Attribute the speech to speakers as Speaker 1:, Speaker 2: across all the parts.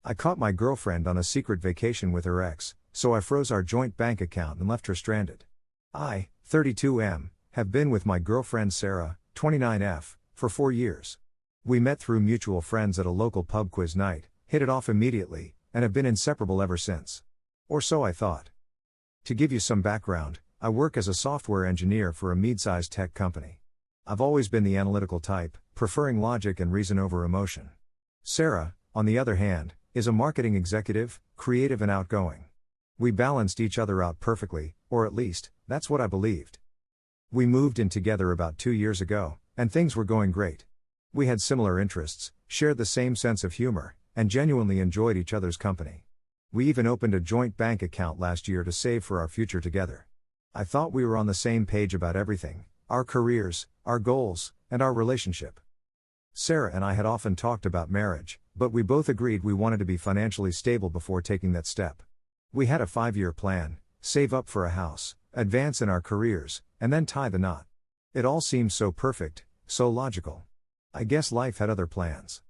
Speaker 1: I caught my girlfriend on a secret vacation with her ex, so I froze our joint bank account and left her stranded. I, 32M, have been with my girlfriend Sarah, 29F, for 4 years. We met through mutual friends at a local pub quiz night, hit it off immediately, and have been inseparable ever since. Or so I thought. To give you some background, I work as a software engineer for a mid-sized tech company. I've always been the analytical type, preferring logic and reason over emotion. Sarah, on the other hand, is a marketing executive, creative and outgoing. We balanced each other out perfectly, or at least, that's what I believed. We moved in together about 2 years ago, and things were going great. We had similar interests, shared the same sense of humor, and genuinely enjoyed each other's company. We even opened a joint bank account last year to save for our future together. I thought we were on the same page about everything, our careers, our goals, and our relationship. Sarah and I had often talked about marriage, but we both agreed we wanted to be financially stable before taking that step. We had a 5-year plan: save up for a house, advance in our careers, and then tie the knot. It all seemed so perfect, so logical. I guess life had other plans.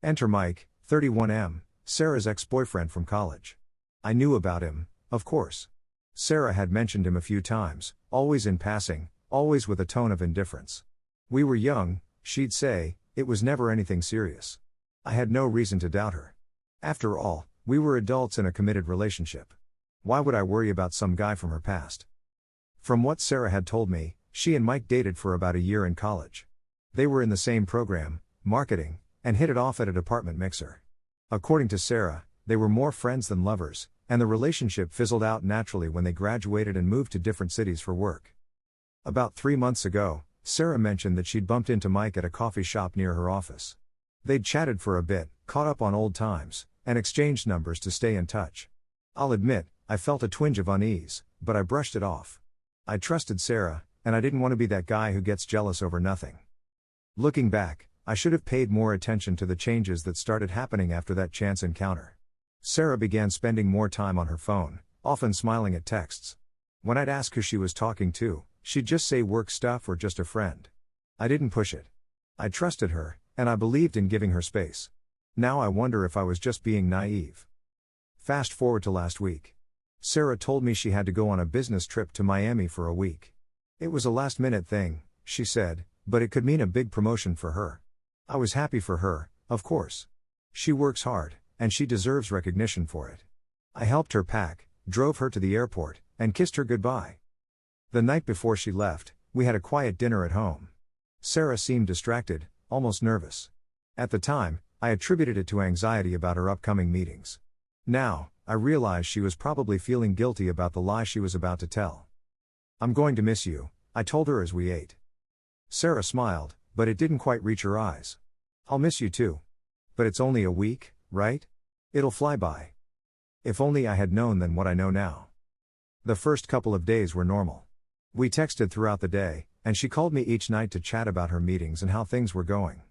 Speaker 1: Enter Mike, 31M, Sarah's ex-boyfriend from college. I knew about him, of course. Sarah had mentioned him a few times, always in passing, always with a tone of indifference. We were young, she'd say, it was never anything serious. I had no reason to doubt her. After all, we were adults in a committed relationship. Why would I worry about some guy from her past? From what Sarah had told me, she and Mike dated for about a year in college. They were in the same program, marketing, and hit it off at a department mixer. According to Sarah, they were more friends than lovers, and the relationship fizzled out naturally when they graduated and moved to different cities for work. About 3 months ago, Sarah mentioned that she'd bumped into Mike at a coffee shop near her office. They'd chatted for a bit, caught up on old times, and exchanged numbers to stay in touch. I'll admit, I felt a twinge of unease, but I brushed it off. I trusted Sarah, and I didn't want to be that guy who gets jealous over nothing. Looking back, I should have paid more attention to the changes that started happening after that chance encounter. Sarah began spending more time on her phone, often smiling at texts. When I'd ask who she was talking to, she'd just say work stuff or just a friend. I didn't push it. I trusted her, and I believed in giving her space. Now I wonder if I was just being naive. Fast forward to last week. Sarah told me she had to go on a business trip to Miami for a week. It was a last-minute thing, she said, but it could mean a big promotion for her. I was happy for her, of course. She works hard, and she deserves recognition for it. I helped her pack, drove her to the airport, and kissed her goodbye. The night before she left, we had a quiet dinner at home. Sarah seemed distracted, almost nervous. At the time, I attributed it to anxiety about her upcoming meetings. Now, I realized she was probably feeling guilty about the lie she was about to tell. "I'm going to miss you," I told her as we ate. Sarah smiled, but it didn't quite reach her eyes. "I'll miss you too. But it's only a week, right? It'll fly by." If only I had known then what I know now. The first couple of days were normal. We texted throughout the day, and she called me each night to chat about her meetings and how things were going.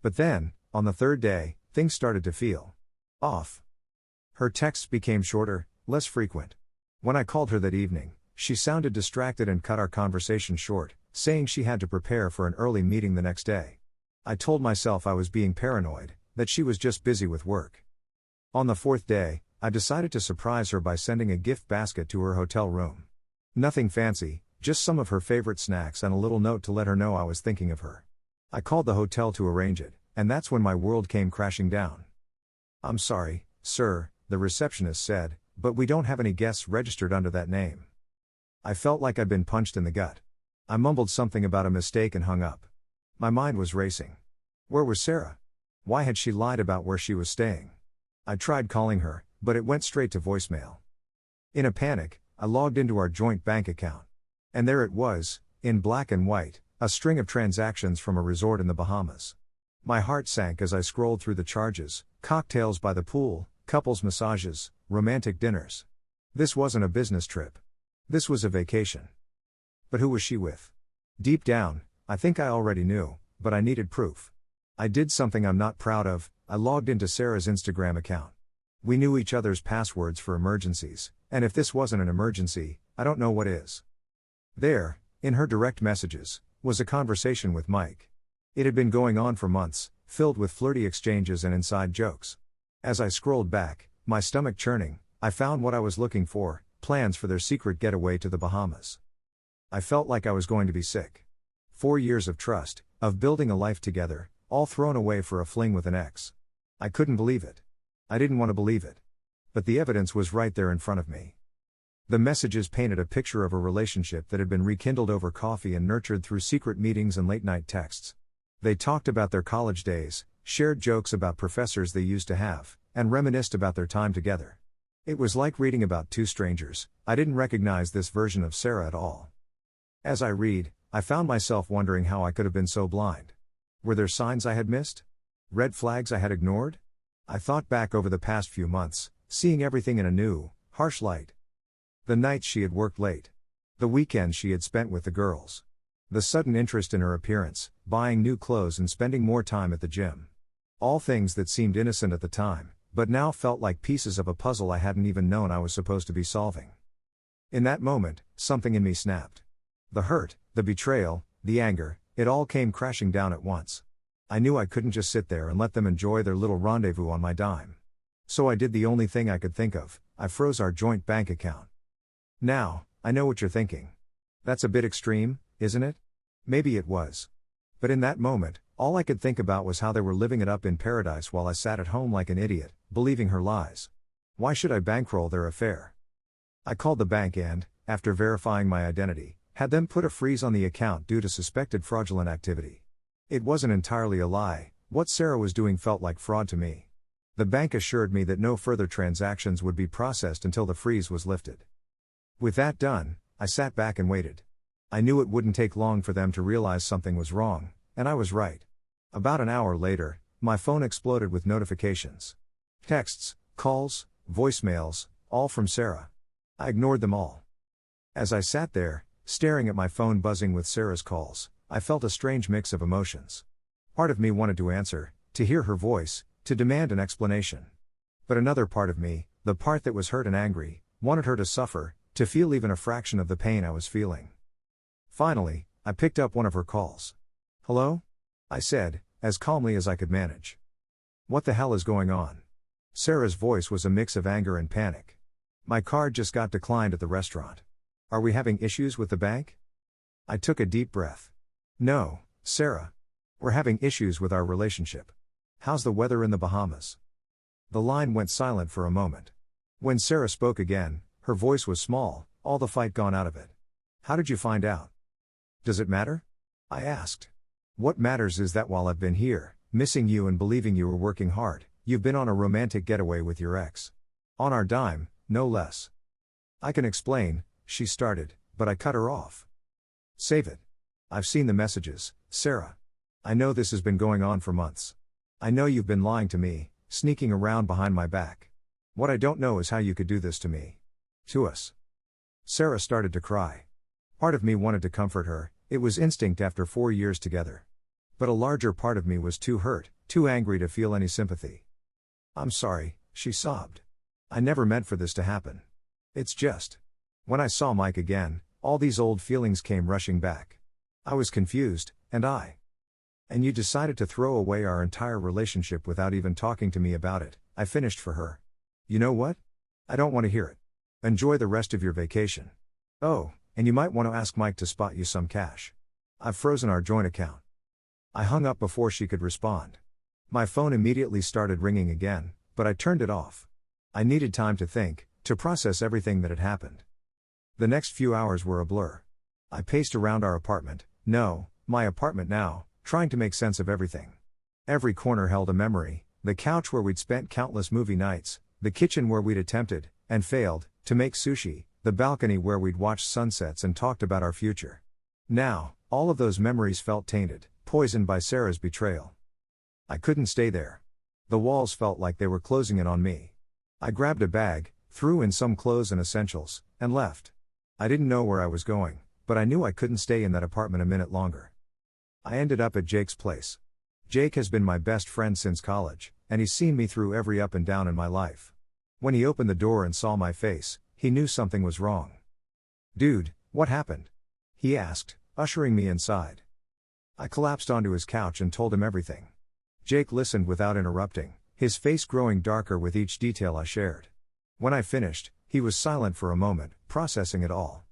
Speaker 1: But then, on the third day, things started to feel off. Her texts became shorter, less frequent. When I called her that evening, she sounded distracted and cut our conversation short, saying she had to prepare for an early meeting the next day. I told myself I was being paranoid, that she was just busy with work. On the fourth day, I decided to surprise her by sending a gift basket to her hotel room. Nothing fancy, just some of her favorite snacks and a little note to let her know I was thinking of her. I called the hotel to arrange it, and that's when my world came crashing down. "I'm sorry, sir," the receptionist said, "but we don't have any guests registered under that name." I felt like I'd been punched in the gut. I mumbled something about a mistake and hung up. My mind was racing. Where was Sarah? Why had she lied about where she was staying? I tried calling her, but it went straight to voicemail. In a panic, I logged into our joint bank account. And there it was, in black and white, a string of transactions from a resort in the Bahamas. My heart sank as I scrolled through the charges: cocktails by the pool, couples massages, romantic dinners. This wasn't a business trip. This was a vacation. But who was she with? Deep down, I think I already knew, but I needed proof. I did something I'm not proud of. I logged into Sarah's Instagram account. We knew each other's passwords for emergencies, and if this wasn't an emergency, I don't know what is. There, in her direct messages, was a conversation with Mike. It had been going on for months, filled with flirty exchanges and inside jokes. As I scrolled back, my stomach churning, I found what I was looking for: plans for their secret getaway to the Bahamas. I felt like I was going to be sick. 4 years of trust, of building a life together, all thrown away for a fling with an ex. I couldn't believe it. I didn't want to believe it. But the evidence was right there in front of me. The messages painted a picture of a relationship that had been rekindled over coffee and nurtured through secret meetings and late-night texts. They talked about their college days, shared jokes about professors they used to have, and reminisced about their time together. It was like reading about two strangers. I didn't recognize this version of Sarah at all. As I read, I found myself wondering how I could have been so blind. Were there signs I had missed? Red flags I had ignored? I thought back over the past few months, seeing everything in a new, harsh light. The nights she had worked late. The weekends she had spent with the girls. The sudden interest in her appearance, buying new clothes and spending more time at the gym. All things that seemed innocent at the time, but now felt like pieces of a puzzle I hadn't even known I was supposed to be solving. In that moment, something in me snapped. The hurt, the betrayal, the anger, it all came crashing down at once. I knew I couldn't just sit there and let them enjoy their little rendezvous on my dime. So I did the only thing I could think of: I froze our joint bank account. Now, I know what you're thinking. That's a bit extreme, isn't it? Maybe it was. But in that moment, all I could think about was how they were living it up in paradise while I sat at home like an idiot, believing her lies. Why should I bankroll their affair? I called the bank and, after verifying my identity, had them put a freeze on the account due to suspected fraudulent activity. It wasn't entirely a lie. What Sarah was doing felt like fraud to me. The bank assured me that no further transactions would be processed until the freeze was lifted. With that done, I sat back and waited. I knew it wouldn't take long for them to realize something was wrong, and I was right. About an hour later, my phone exploded with notifications. Texts, calls, voicemails, all from Sarah. I ignored them all. As I sat there, staring at my phone buzzing with Sarah's calls, I felt a strange mix of emotions. Part of me wanted to answer, to hear her voice, to demand an explanation. But another part of me, the part that was hurt and angry, wanted her to suffer, to feel even a fraction of the pain I was feeling. Finally, I picked up one of her calls. "Hello?" I said, as calmly as I could manage. "What the hell is going on?" Sarah's voice was a mix of anger and panic. "My card just got declined at the restaurant. Are we having issues with the bank?" I took a deep breath. "No, Sarah. We're having issues with our relationship. How's the weather in the Bahamas?" The line went silent for a moment. When Sarah spoke again, her voice was small, all the fight gone out of it. "How did you find out?" "Does it matter?" I asked. "What matters is that while I've been here, missing you and believing you were working hard, you've been on a romantic getaway with your ex. On our dime, no less." "I can explain," she started, but I cut her off. "Save it. I've seen the messages, Sarah. I know this has been going on for months. I know you've been lying to me, sneaking around behind my back. What I don't know is how you could do this to me. To us." Sarah started to cry. Part of me wanted to comfort her. It was instinct after 4 years together. But a larger part of me was too hurt, too angry to feel any sympathy. "I'm sorry," she sobbed. "I never meant for this to happen. It's just. When I saw Mike again, all these old feelings came rushing back. I was confused, and you decided to throw away our entire relationship without even talking to me about it," I finished for her. "You know what? I don't want to hear it. Enjoy the rest of your vacation. Oh, and you might want to ask Mike to spot you some cash. I've frozen our joint account." I hung up before she could respond. My phone immediately started ringing again, but I turned it off. I needed time to think, to process everything that had happened. The next few hours were a blur. I paced around our apartment, my apartment now, trying to make sense of everything. Every corner held a memory: the couch where we'd spent countless movie nights, the kitchen where we'd attempted, and failed, to make sushi, the balcony where we'd watched sunsets and talked about our future. Now, all of those memories felt tainted, poisoned by Sarah's betrayal. I couldn't stay there. The walls felt like they were closing in on me. I grabbed a bag, threw in some clothes and essentials, and left. I didn't know where I was going, but I knew I couldn't stay in that apartment a minute longer. I ended up at Jake's place. Jake has been my best friend since college, and he's seen me through every up and down in my life. When he opened the door and saw my face, he knew something was wrong. "Dude, what happened?" he asked, ushering me inside. I collapsed onto his couch and told him everything. Jake listened without interrupting, his face growing darker with each detail I shared. When I finished, he was silent for a moment, processing it all.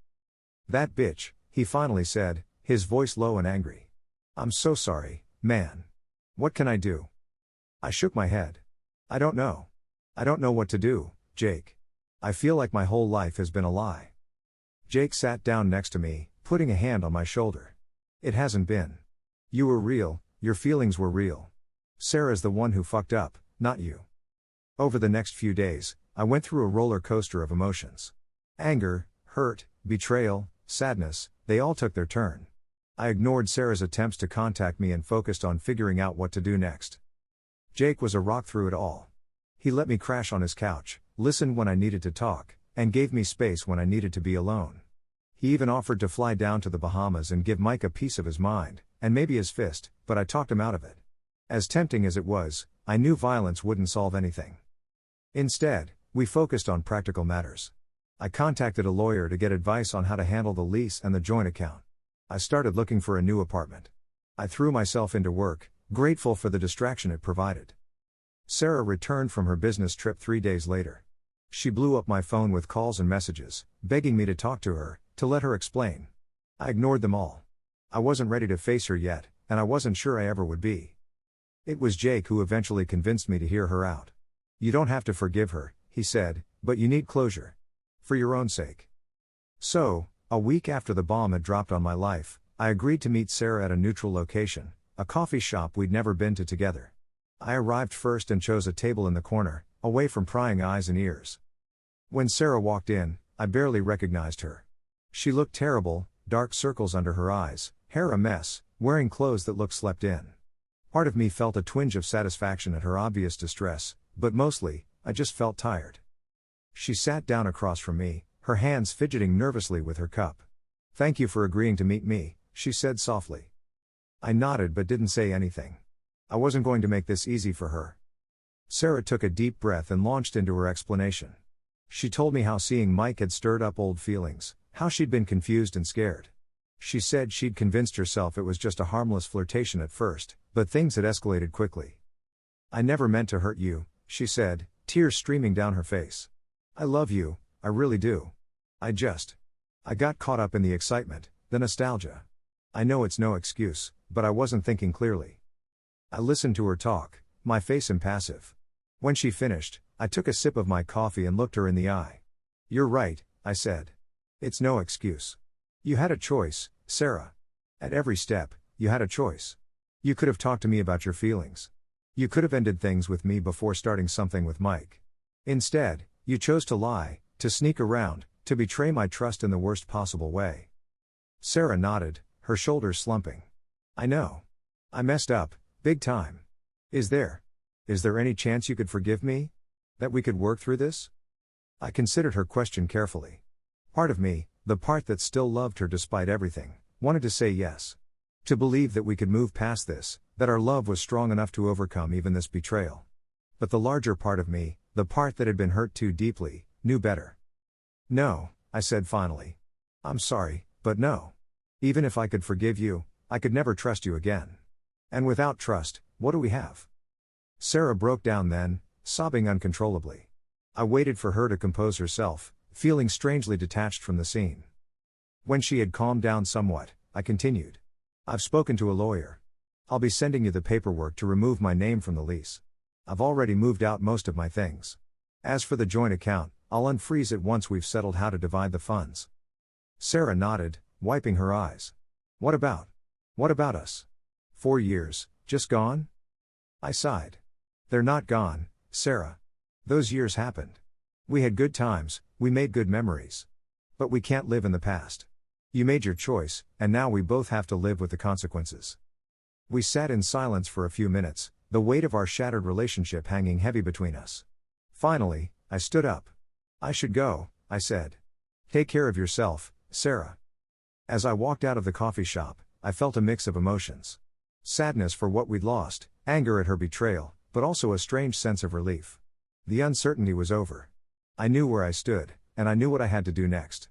Speaker 1: "That bitch," he finally said, his voice low and angry. "I'm so sorry, man. What can I do?" I shook my head. "I don't know. I don't know what to do, Jake. I feel like my whole life has been a lie." Jake sat down next to me, putting a hand on my shoulder. "It hasn't been. You were real, your feelings were real. Sarah's the one who fucked up, not you." Over the next few days, I went through a roller coaster of emotions. Anger, hurt, betrayal, sadness, they all took their turn. I ignored Sarah's attempts to contact me and focused on figuring out what to do next. Jake was a rock through it all. He let me crash on his couch, listened when I needed to talk, and gave me space when I needed to be alone. He even offered to fly down to the Bahamas and give Mike a piece of his mind, and maybe his fist, but I talked him out of it. As tempting as it was, I knew violence wouldn't solve anything. Instead, we focused on practical matters. I contacted a lawyer to get advice on how to handle the lease and the joint account. I started looking for a new apartment. I threw myself into work, grateful for the distraction it provided. Sarah returned from her business trip 3 days later. She blew up my phone with calls and messages, begging me to talk to her, to let her explain. I ignored them all. I wasn't ready to face her yet, and I wasn't sure I ever would be. It was Jake who eventually convinced me to hear her out. "You don't have to forgive her," he said, "but you need closure. For your own sake." So, a week after the bomb had dropped on my life, I agreed to meet Sarah at a neutral location, a coffee shop we'd never been to together. I arrived first and chose a table in the corner, away from prying eyes and ears. When Sarah walked in, I barely recognized her. She looked terrible, dark circles under her eyes, hair a mess, wearing clothes that looked slept in. Part of me felt a twinge of satisfaction at her obvious distress, but mostly, I just felt tired. She sat down across from me, her hands fidgeting nervously with her cup. "Thank you for agreeing to meet me," she said softly. I nodded but didn't say anything. I wasn't going to make this easy for her. Sarah took a deep breath and launched into her explanation. She told me how seeing Mike had stirred up old feelings, how she'd been confused and scared. She said she'd convinced herself it was just a harmless flirtation at first, but things had escalated quickly. "I never meant to hurt you," she said, tears streaming down her face. "I love you, I really do. I got caught up in the excitement, the nostalgia. I know it's no excuse, but I wasn't thinking clearly." I listened to her talk, my face impassive. When she finished, I took a sip of my coffee and looked her in the eye. "You're right," I said. "It's no excuse. You had a choice, Sarah. At every step, you had a choice. You could have talked to me about your feelings. You could have ended things with me before starting something with Mike. Instead, you chose to lie, to sneak around, to betray my trust in the worst possible way." Sarah nodded, her shoulders slumping. "I know. I messed up, big time. Is there any chance you could forgive me? That we could work through this?" I considered her question carefully. Part of me, the part that still loved her despite everything, wanted to say yes. To believe that we could move past this, that our love was strong enough to overcome even this betrayal. But the larger part of me, the part that had been hurt too deeply, knew better. "No," I said finally. "I'm sorry, but no. Even if I could forgive you, I could never trust you again. And without trust, what do we have?" Sarah broke down then, sobbing uncontrollably. I waited for her to compose herself, feeling strangely detached from the scene. When she had calmed down somewhat, I continued. "I've spoken to a lawyer. I'll be sending you the paperwork to remove my name from the lease. I've already moved out most of my things. As for the joint account, I'll unfreeze it once we've settled how to divide the funds." Sarah nodded, wiping her eyes. What about us? 4 years, just gone?" I sighed. "They're not gone, Sarah. Those years happened. We had good times, we made good memories. But we can't live in the past. You made your choice, and now we both have to live with the consequences." We sat in silence for a few minutes, the weight of our shattered relationship hanging heavy between us. Finally, I stood up. "I should go," I said. "Take care of yourself, Sarah." As I walked out of the coffee shop, I felt a mix of emotions. Sadness for what we'd lost, anger at her betrayal, but also a strange sense of relief. The uncertainty was over. I knew where I stood, and I knew what I had to do next.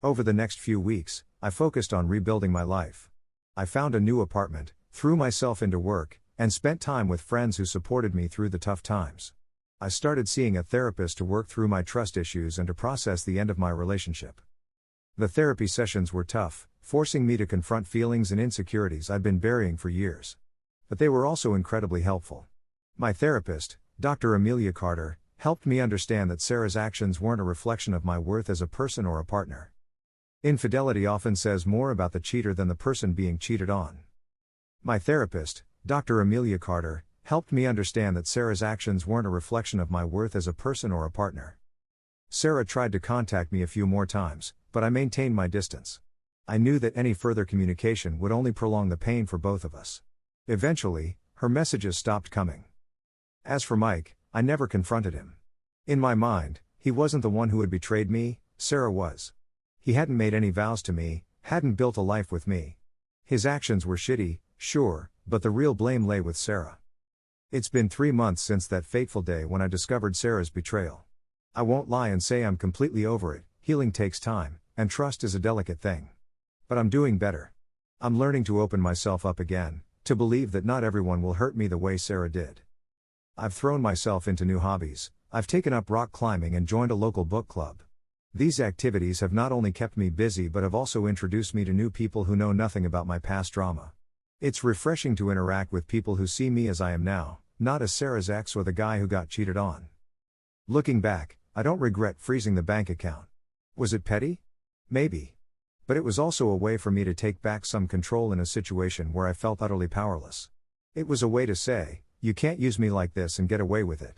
Speaker 1: Over the next few weeks, I focused on rebuilding my life. I found a new apartment, threw myself into work, and spent time with friends who supported me through the tough times. I started seeing a therapist to work through my trust issues and to process the end of my relationship. The therapy sessions were tough, forcing me to confront feelings and insecurities I'd been burying for years. But they were also incredibly helpful. My therapist, Dr. Amelia Carter, helped me understand that Sarah's actions weren't a reflection of my worth as a person or a partner. Infidelity often says more about the cheater than the person being cheated on. My therapist, Dr. Amelia Carter, helped me understand that Sarah's actions weren't a reflection of my worth as a person or a partner. Sarah tried to contact me a few more times, but I maintained my distance. I knew that any further communication would only prolong the pain for both of us. Eventually, her messages stopped coming. As for Mike, I never confronted him. In my mind, he wasn't the one who had betrayed me, Sarah was. He hadn't made any vows to me, hadn't built a life with me. His actions were shitty, sure, but the real blame lay with Sarah. It's been 3 months since that fateful day when I discovered Sarah's betrayal. I won't lie and say I'm completely over it. Healing takes time, and trust is a delicate thing. But I'm doing better. I'm learning to open myself up again, to believe that not everyone will hurt me the way Sarah did. I've thrown myself into new hobbies. I've taken up rock climbing and joined a local book club. These activities have not only kept me busy but have also introduced me to new people who know nothing about my past drama. It's refreshing to interact with people who see me as I am now, not as Sarah's ex or the guy who got cheated on. Looking back, I don't regret freezing the bank account. Was it petty? Maybe. But it was also a way for me to take back some control in a situation where I felt utterly powerless. It was a way to say, you can't use me like this and get away with it.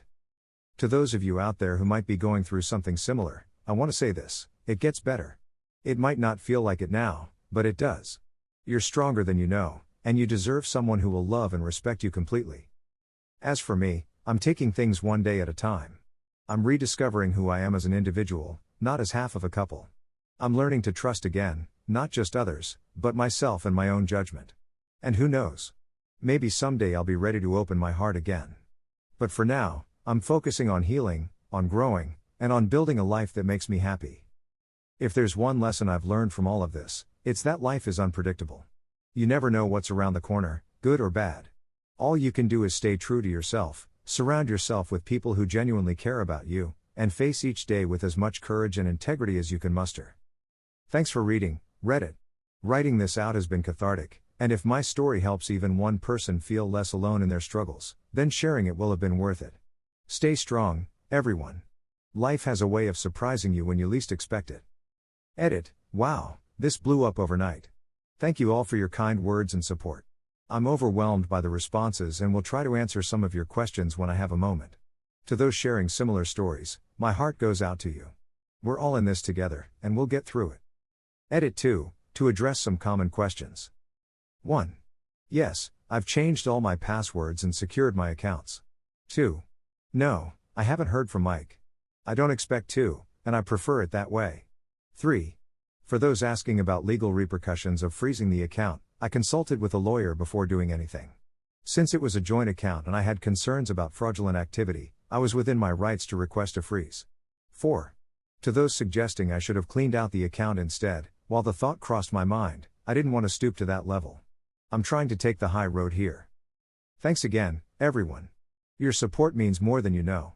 Speaker 1: To those of you out there who might be going through something similar, I want to say this: it gets better. It might not feel like it now, but it does. You're stronger than you know, and you deserve someone who will love and respect you completely. As for me, I'm taking things one day at a time. I'm rediscovering who I am as an individual, not as half of a couple. I'm learning to trust again, not just others, but myself and my own judgment. And who knows? Maybe someday I'll be ready to open my heart again. But for now, I'm focusing on healing, on growing, and on building a life that makes me happy. If there's one lesson I've learned from all of this, it's that life is unpredictable. You never know what's around the corner, good or bad. All you can do is stay true to yourself, surround yourself with people who genuinely care about you, and face each day with as much courage and integrity as you can muster. Thanks for reading, Reddit. Writing this out has been cathartic, and if my story helps even one person feel less alone in their struggles, then sharing it will have been worth it. Stay strong, everyone. Life has a way of surprising you when you least expect it. Edit. Wow, this blew up overnight. Thank you all for your kind words and support. I'm overwhelmed by the responses and will try to answer some of your questions when I have a moment. To those sharing similar stories, my heart goes out to you. We're all in this together, and we'll get through it. Edit 2, to address some common questions. 1. Yes, I've changed all my passwords and secured my accounts. 2. No, I haven't heard from Mike. I don't expect to, and I prefer it that way. 3. For those asking about legal repercussions of freezing the account, I consulted with a lawyer before doing anything. Since it was a joint account and I had concerns about fraudulent activity, I was within my rights to request a freeze. 4. To those suggesting I should have cleaned out the account instead, while the thought crossed my mind, I didn't want to stoop to that level. I'm trying to take the high road here. Thanks again, everyone. Your support means more than you know.